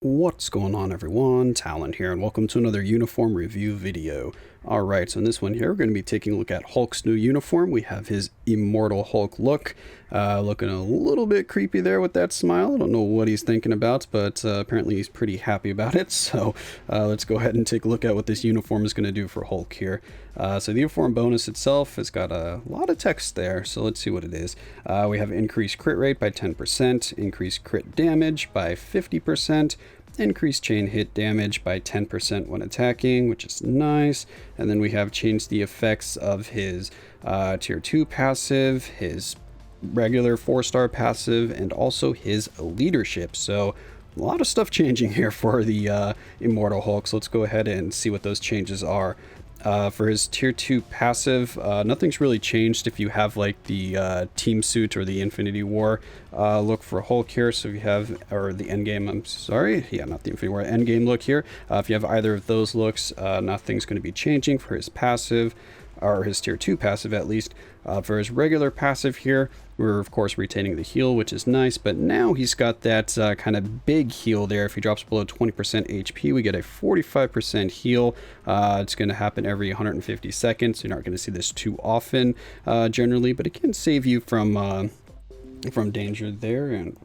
What's going on, everyone? Talen here, and welcome to another uniform review video. Alright, so in this one here, we're going to be taking a look at Hulk's new uniform. We have his Immortal Hulk look, looking a little bit creepy there with that smile. I don't know what he's thinking about, but apparently he's pretty happy about it. So let's go ahead and take a look at what this uniform is going to do for Hulk here. So the uniform bonus itself has got a lot of text there, so let's see what it is. We have increased crit rate by 10%, increased crit damage by 50%, increased chain hit damage by 10% when attacking, which is nice. And then we have changed the effects of his tier 2 passive, his regular 4-star passive, and also his leadership. So a lot of stuff changing here for the Immortal Hulk. So let's go ahead and see what those changes are. For his tier 2 passive, nothing's really changed if you have like the team suit or the Infinity War look for Hulk here. So if you have, or the Endgame, I'm sorry, yeah, not the Infinity War, Endgame look here. If you have either of those looks, nothing's going to be changing for his passive, or his tier 2 passive at least. For his regular passive here, we're of course retaining the heal, which is nice, but now he's got that kind of big heal there. If he drops below 20% HP, we get a 45% heal. It's going to happen every 150 seconds. So you're not going to see this too often generally, but it can save you from danger there. And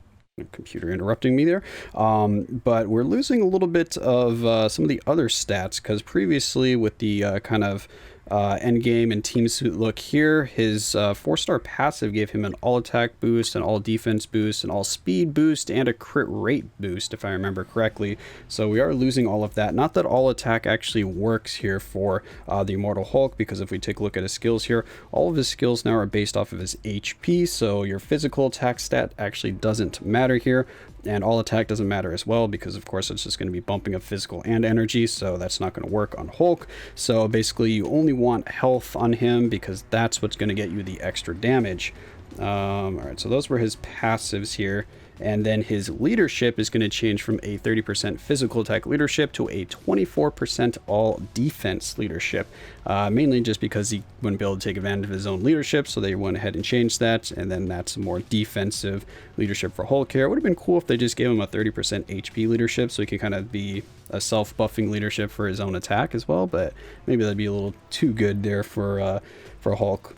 computer interrupting me there, but we're losing a little bit of some of the other stats, because previously with the kind of endgame and team suit look here, his 4-star passive gave him an all attack boost, an all defense boost, an all speed boost, and a crit rate boost, if I remember correctly. So we are losing all of that. Not that all attack actually works here for the Immortal Hulk, because if we take a look at his skills here, all of his skills now are based off of his HP, so your physical attack stat actually doesn't matter here. And all attack doesn't matter as well, because of course it's just going to be bumping up physical and energy, so that's not going to work on Hulk. So basically you only want health on him, because that's what's going to get you the extra damage. Alright, so those were his passives here. And then his leadership is going to change from a 30% physical attack leadership to a 24% all defense leadership. Mainly just because he wouldn't be able to take advantage of his own leadership, so they went ahead and changed that. And then that's a more defensive leadership for Hulk here. It would have been cool if they just gave him a 30% HP leadership, so he could kind of be a self-buffing leadership for his own attack as well. But maybe that'd be a little too good there for Hulk.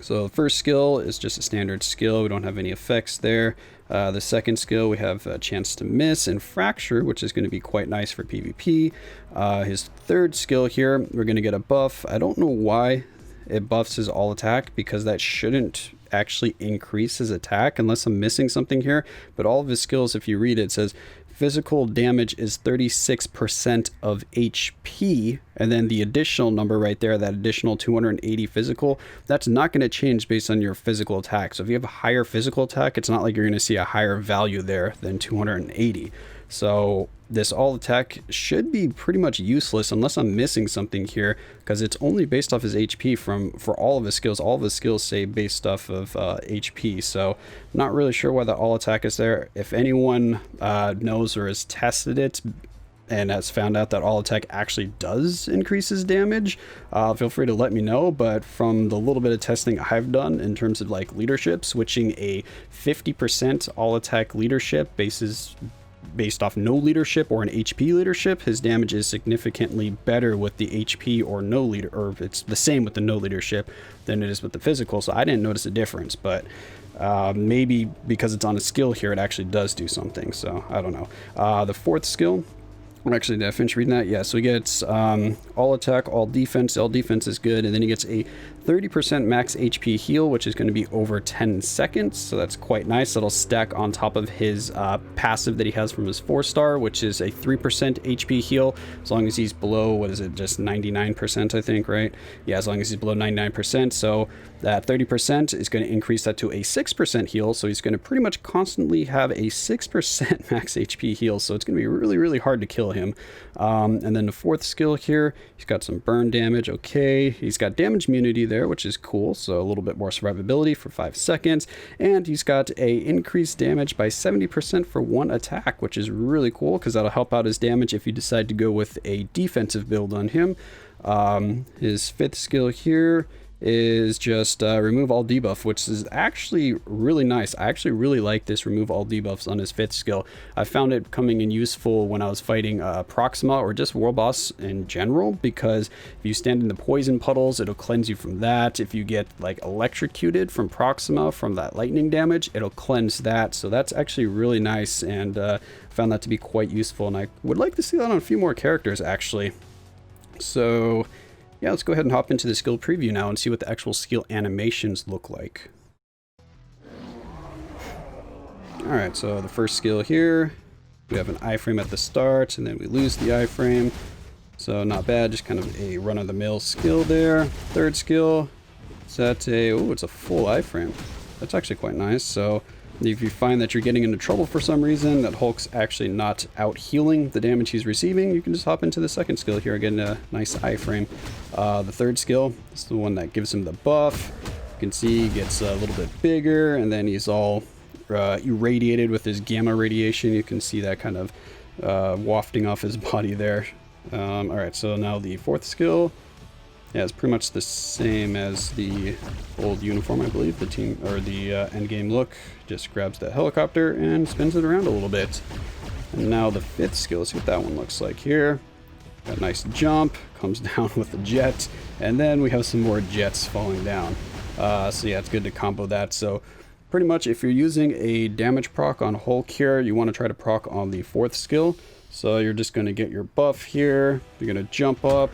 So the first skill is just a standard skill. We don't have any effects there. The second skill, we have a chance to miss and fracture, which is going to be quite nice for PvP. His third skill here, we're going to get a buff. I don't know why it buffs his all attack, because that shouldn't actually increase his attack unless I'm missing something here. But all of his skills, if you read it, says physical damage is 36% of HP, and then the additional number right there, that additional 280 physical, that's not going to change based on your physical attack. So if you have a higher physical attack, it's not like you're going to see a higher value there than 280. So this all attack should be pretty much useless unless I'm missing something here, because it's only based off his HP for all of his skills. All of his skills say based off of HP, so not really sure why the all attack is there. If anyone knows or has tested it and has found out that all attack actually does increase his damage, feel free to let me know. But from the little bit of testing I've done in terms of like leadership, switching a 50% all attack leadership based off no leadership or an HP leadership, his damage is significantly better with the HP or no leader, or it's the same with the no leadership than it is with the physical. So I didn't notice a difference, but maybe because it's on a skill here, it actually does do something. So I don't know. The fourth skill, actually, did I finish reading that? Yeah, so he gets all attack, all defense. All defense is good, and then he gets a 30% max HP heal, which is going to be over 10 seconds, so that's quite nice. That'll stack on top of his passive that he has from his 4-star, which is a 3% HP heal, as long as he's below, what is it, just 99%, I think, right? Yeah, as long as he's below 99%, so that 30% is going to increase that to a 6% heal, so he's going to pretty much constantly have a 6% max HP heal, so it's going to be really, really hard to kill him. And then the fourth skill here, he's got some burn damage. Okay, he's got damage immunity there, which is cool, so a little bit more survivability for 5 seconds, and he's got a increased damage by 70% for one attack, which is really cool, because that'll help out his damage if you decide to go with a defensive build on him. His fifth skill here, is just remove all debuff, which is actually really nice. I actually really like this remove all debuffs on his 5th skill. I found it coming in useful when I was fighting Proxima or just World Boss in general, because if you stand in the poison puddles, it'll cleanse you from that. If you get like electrocuted from Proxima from that lightning damage, it'll cleanse that. So that's actually really nice, and found that to be quite useful, and I would like to see that on a few more characters actually. So yeah, let's go ahead and hop into the skill preview now and see what the actual skill animations look like. Alright, so the first skill here, we have an iframe at the start, and then we lose the iframe. So not bad, just kind of a run-of-the-mill skill there. Third skill, it's at it's a full iframe. That's actually quite nice. So if you find that you're getting into trouble for some reason, that Hulk's actually not out healing the damage he's receiving, you can just hop into the second skill here, getting a nice iframe. The third skill is the one that gives him the buff. You can see he gets a little bit bigger, and then he's all irradiated with his gamma radiation. You can see that kind of wafting off his body there. Alright, so now the fourth skill. Yeah, it's pretty much the same as the old uniform, I believe. The team, or the endgame look, just grabs that helicopter and spins it around a little bit. And now the fifth skill, let's see what that one looks like here. Got a nice jump, comes down with a jet, and then we have some more jets falling down. So yeah, it's good to combo that. So pretty much if you're using a damage proc on Hulk here, you want to try to proc on the fourth skill. So you're just going to get your buff here, you're going to jump up,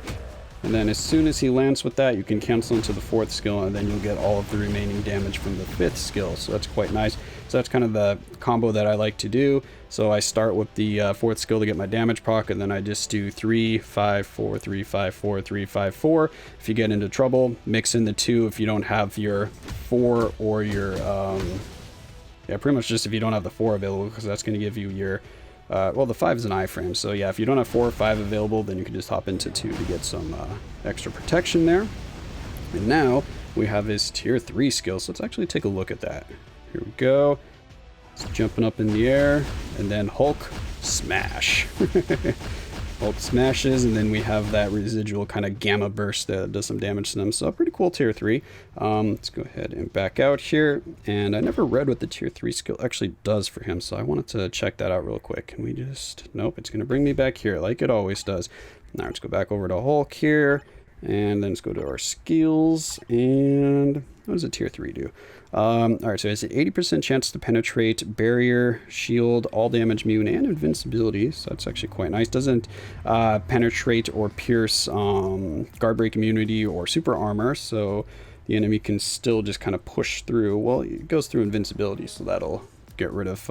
and then as soon as he lands with that, you can cancel into the fourth skill, and then you'll get all of the remaining damage from the fifth skill. So that's quite nice. So that's kind of the combo that I like to do. So I start with the fourth skill to get my damage proc, and then I just do 3, 5, 4, 3, 5, 4, 3, 5, 4. If you get into trouble, mix in the 2 if you don't have your 4 or your... yeah, pretty much just if you don't have the 4 available, because that's going to give you your... well, the 5 is an iframe, so yeah, if you don't have 4 or 5 available, then you can just hop into 2 to get some extra protection there. And now we have his tier 3 skill, so let's actually take a look at that. Here we go. It's jumping up in the air, and then Hulk smash. Hulk smashes, and then we have that residual kind of gamma burst that does some damage to them. So pretty cool tier 3. Let's go ahead and back out here. And I never read what the tier 3 skill actually does for him, so I wanted to check that out real quick. Can we just... Nope, it's going to bring me back here like it always does. Now let's go back over to Hulk here, and then let's go to our skills. And what does a tier 3 do? Alright, so it's an 80% chance to penetrate, barrier, shield, all damage, immune, and invincibility. So that's actually quite nice. Doesn't penetrate or pierce guard break immunity or super armor, so the enemy can still just kind of push through. Well, it goes through invincibility, so that'll get rid of...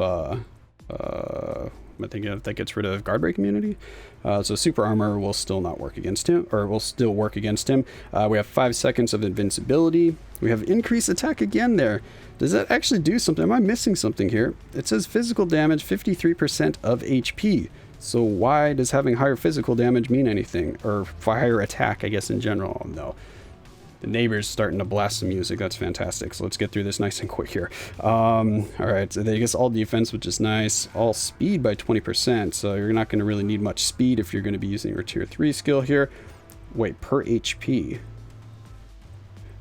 I think that gets rid of guard break immunity. So super armor will still not work against him, or will still work against him. We have 5 seconds of invincibility. We have increased attack again there. Does that actually do something? Am I missing something here? It says physical damage 53% of HP. So why does having higher physical damage mean anything? Or higher attack, I guess, in general? No. The neighbor's starting to blast some music. That's fantastic. So let's get through this nice and quick here. All right, so I guess all defense, which is nice. All speed by 20%. So you're not going to really need much speed if you're going to be using your tier 3 skill here. Wait, per HP.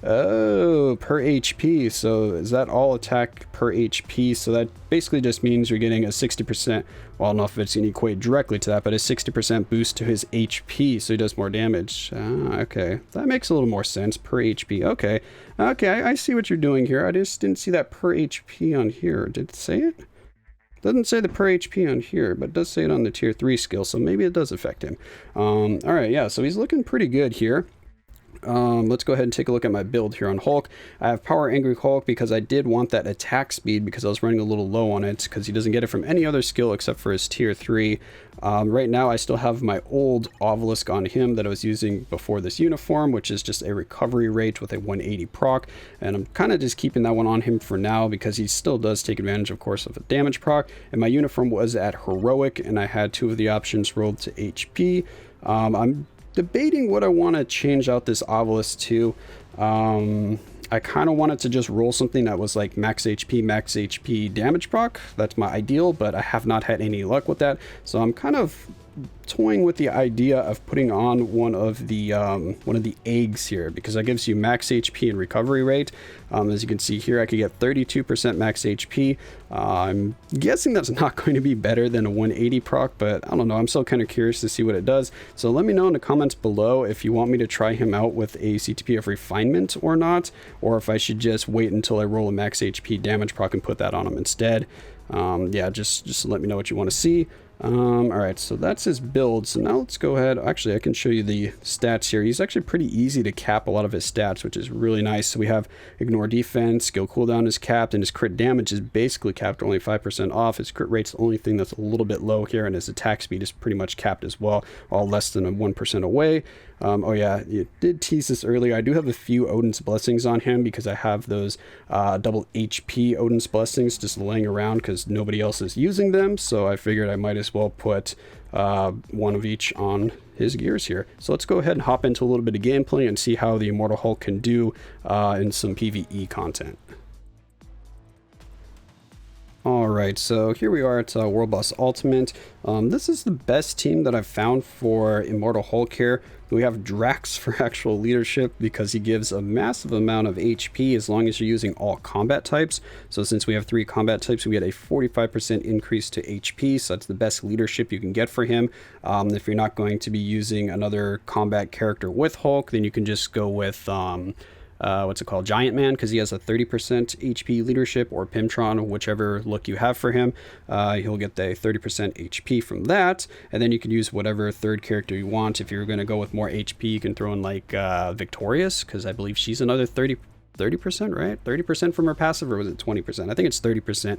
Oh, per HP. So is that all attack per HP? So that basically just means you're getting a 60%. Well, I don't know if it's going to equate directly to that, but a 60% boost to his HP, so he does more damage. Okay, that makes a little more sense. Per HP. Okay, I see what you're doing here. I just didn't see that per HP on here. Did it say it? Doesn't say the per HP on here, but it does say it on the tier 3 skill, so maybe it does affect him. All right, yeah, so he's looking pretty good here. Let's go ahead and take a look at my build here on Hulk. I have Power Angry Hulk because I did want that attack speed because I was running a little low on it because he doesn't get it from any other skill except for his tier 3. Right now I still have my old obelisk on him that I was using before this uniform, which is just a recovery rate with a 180 proc, and I'm kind of just keeping that one on him for now because he still does take advantage, of course, of a damage proc. And my uniform was at heroic, and I had 2 of the options rolled to HP. I'm debating what I want to change out this obelisk to. I kind of wanted to just roll something that was like max HP damage proc. That's my ideal, but I have not had any luck with that. So I'm kind of toying with the idea of putting on one of the eggs here, because that gives you max HP and recovery rate. As you can see here, I could get 32% max HP. I'm guessing that's not going to be better than a 180 proc, but I don't know. I'm still kind of curious to see what it does. So let me know in the comments below if you want me to try him out with a CTP of refinement or not, or if I should just wait until I roll a max HP damage proc and put that on him instead. Yeah, just let me know what you want to see. Alright, so that's his build. So now let's go ahead. Actually, I can show you the stats here. He's actually pretty easy to cap a lot of his stats, which is really nice. So we have ignore defense, skill cooldown is capped, and his crit damage is basically capped, only 5% off. His crit rate's the only thing that's a little bit low here, and his attack speed is pretty much capped as well, all less than a 1% away. Oh yeah, you did tease this earlier. I do have a few Odin's Blessings on him because I have those double HP Odin's Blessings just laying around because nobody else is using them. So I figured I might as well put one of each on his gears here. So let's go ahead and hop into a little bit of gameplay and see how the Immortal Hulk can do in some PvE content. Alright, so here we are at World Boss Ultimate. This is the best team that I've found for Immortal Hulk here. We have Drax for actual leadership because he gives a massive amount of HP as long as you're using all combat types. So since we have 3 combat types, we get a 45% increase to HP, so that's the best leadership you can get for him. If you're not going to be using another combat character with Hulk, then you can just go with what's it called, Giant Man, because he has a 30% HP leadership, or Pimtron, whichever look you have for him. He'll get the 30% HP from that, and then you can use whatever third character you want. If you're going to go with more HP, you can throw in like Victorious, because I believe she's another 30%, right? 30% from her passive, or was it 20%? I think it's 30%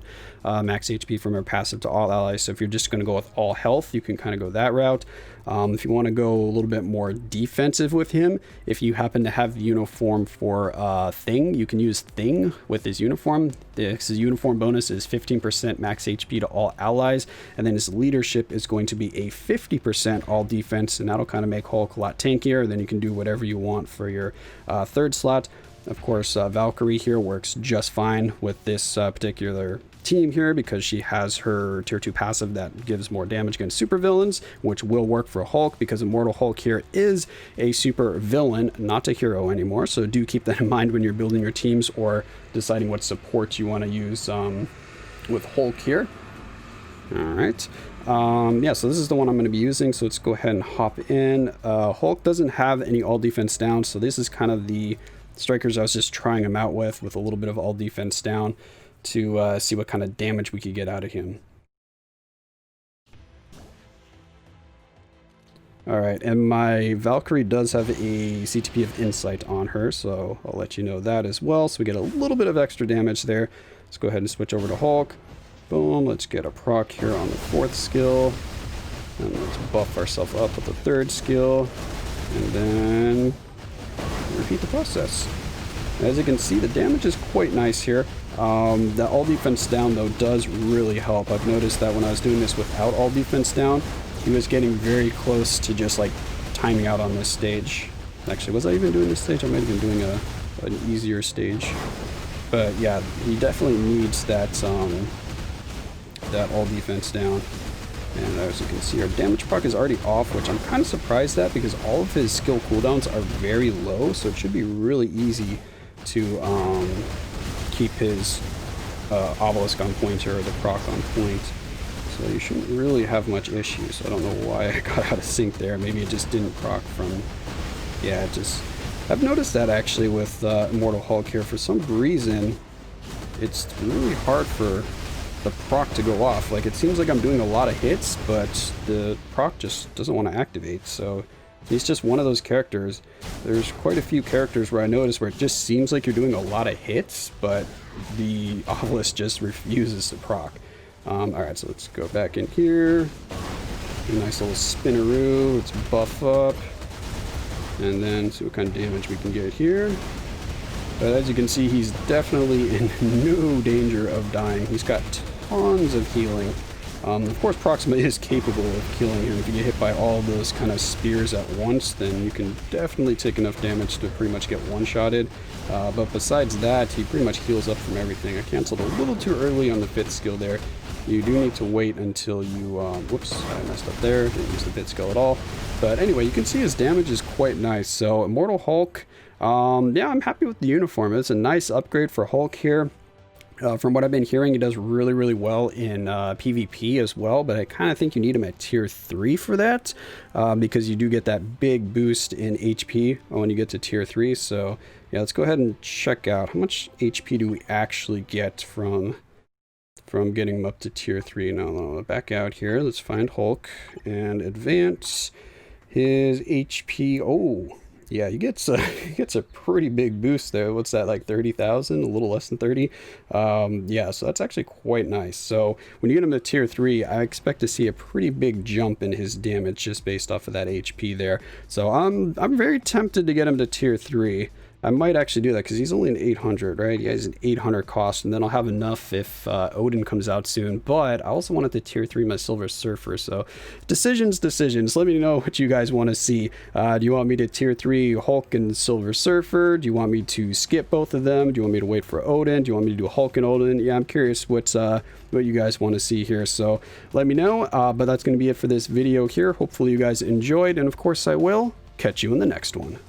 max HP from her passive to all allies. So if you're just going to go with all health, you can kind of go that route. If you want to go a little bit more defensive with him, if you happen to have the uniform for Thing, you can use Thing with his uniform. His uniform bonus is 15% max HP to all allies, and then his leadership is going to be a 50% all defense, and that'll kind of make Hulk a lot tankier. Then you can do whatever you want for your third slot. Of course, Valkyrie here works just fine with this particular team here because she has her tier 2 passive that gives more damage against supervillains, which will work for Hulk because Immortal Hulk here is a super villain, not a hero anymore. So do keep that in mind when you're building your teams or deciding what support you want to use with Hulk here. All right. Yeah, so this is the one I'm going to be using, so let's go ahead and hop in. Hulk doesn't have any all defense down, so this is kind of the strikers I was just trying him out with a little bit of all defense down to see what kind of damage we could get out of him. Alright, and my Valkyrie does have a CTP of Insight on her, so I'll let you know that as well. So we get a little bit of extra damage there. Let's go ahead and switch over to Hulk. Boom, let's get a proc here on the 4th skill. And let's buff ourselves up with the 3rd skill. And then repeat the process. As you can see, the damage is quite nice here. The all defense down though does really help. I've noticed that when I was doing this without all defense down, he was getting very close to just like timing out on this stage. Actually, was I even doing this stage? I might have been doing an easier stage. But yeah, he definitely needs that that all defense down. And as you can see, our damage proc is already off, which I'm kind of surprised at because all of his skill cooldowns are very low, so it should be really easy to keep his obelisk on point or the proc on point. So you shouldn't really have much issues. I don't know why I got out of sync there. Maybe it just didn't proc from... Yeah, I've noticed that actually with Immortal Hulk here. For some reason, it's really hard for the proc to go off. Like, it seems like I'm doing a lot of hits, but the proc just doesn't want to activate. So he's just one of those characters. There's quite a few characters where I notice where it just seems like you're doing a lot of hits, but the obelisk just refuses to proc. Alright, so let's go back in here. A nice little spinneroo. Let's buff up. And then see what kind of damage we can get here. But as you can see, he's definitely in no danger of dying. He's got tons of healing. Of course, Proxima is capable of killing him. If you get hit by all of those kind of spears at once, then you can definitely take enough damage to pretty much get one-shotted. But besides that, he pretty much heals up from everything. I canceled a little too early on the 5th skill there. you do need to wait until you, whoops, I messed up there, didn't use the bit skill at all. But anyway, you can see his damage is quite nice. So Immortal Hulk, yeah, I'm happy with the uniform. It's a nice upgrade for Hulk here. From what I've been hearing, he does really, really well in PvP as well, but I kind of think you need him at tier 3 for that, because you do get that big boost in HP when you get to tier 3. So yeah, let's go ahead and check out how much HP do we actually get from getting him up to tier 3. Now, back out here. Let's find Hulk and advance his HP. Oh, yeah, he gets a pretty big boost there. What's that, like 30,000? A little less than 30. Yeah, so that's actually quite nice. So when you get him to tier 3, I expect to see a pretty big jump in his damage just based off of that HP there. So I'm very tempted to get him to tier 3. I might actually do that because he's only an 800, right? Yeah, he's an 800 cost, and then I'll have enough if Odin comes out soon. But I also wanted to tier 3 my Silver Surfer. So decisions. Let me know what you guys want to see. Do you want me to tier 3 Hulk and Silver Surfer? Do you want me to skip both of them? Do you want me to wait for Odin? Do you want me to do Hulk and Odin? Yeah, I'm curious what you guys want to see here. So let me know. But that's going to be it for this video here. Hopefully you guys enjoyed, and of course I will catch you in the next one.